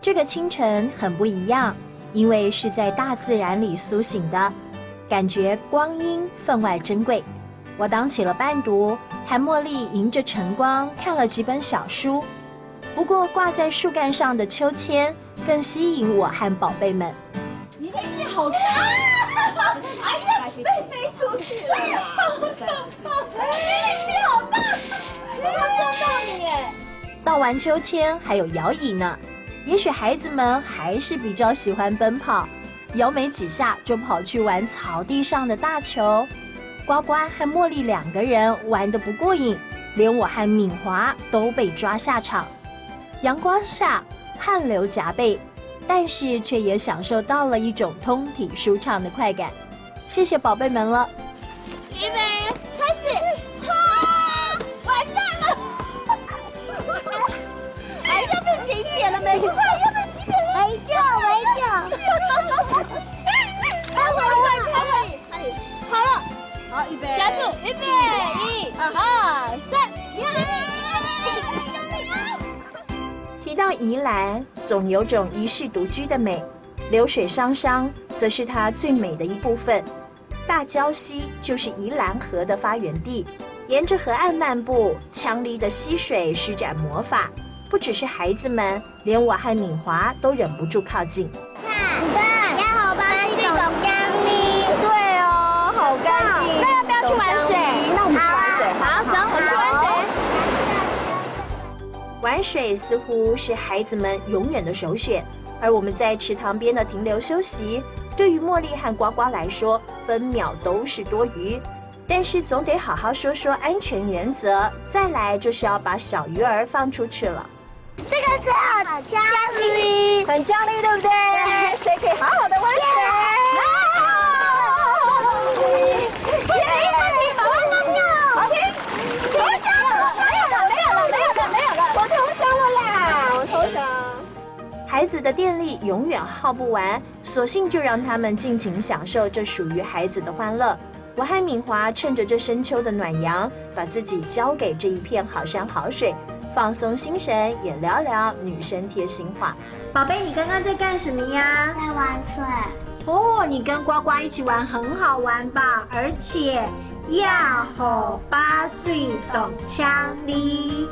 这个清晨很不一样，因为是在大自然里苏醒的，感觉光阴分外珍贵。我当起了伴读，和茉莉迎着晨光看了几本小书。不过挂在树干上的秋千更吸引我和宝贝们。你力气好大！哎呀，被飞出去了啦！你力气好大，没有撞到你耶！到玩秋千还有摇椅呢。也许孩子们还是比较喜欢奔跑，摇没几下就跑去玩草地上的大球。呱呱和茉莉2个人玩得不过瘾，连我和敏华都被抓下场。阳光下汗流浃背，但是却也享受到了一种通体舒畅的快感。谢谢宝贝们了。预备，开始！哈，完蛋了！哎，要被挤扁了没？快，要被挤扁了！围救！快！好了，好，预备，加速，预备，1、2、3，起来！提到宜兰，总有种遗世独居的美。流水汤汤则是它最美的一部分。大礁溪就是宜兰河的发源地，沿着河岸漫步，强力的溪水施展魔法，不只是孩子们，连我和敏华都忍不住靠近。看，要好吧，这种干咪。对哦，好干净。那要不要去玩水？那我们去玩水。好，走，我们去玩水。玩水似乎是孩子们永远的首选，而我们在池塘边的停留休息，对于茉莉和呱呱来说，分秒都是多余。但是总得好好说说安全原则，再来就是要把小鱼儿放出去了。这个是好强力，很强力，对不对？谁可以好好的玩水？孩子的电力永远耗不完，索性就让他们尽情享受这属于孩子的欢乐。我和敏华趁着这深秋的暖阳，把自己交给这一片好山好水，放松心神，也聊聊女生贴心话。宝贝，你刚刚在干什么呀？在玩水。哦，你跟呱呱一起玩很好玩吧？而且要好8岁懂枪哩。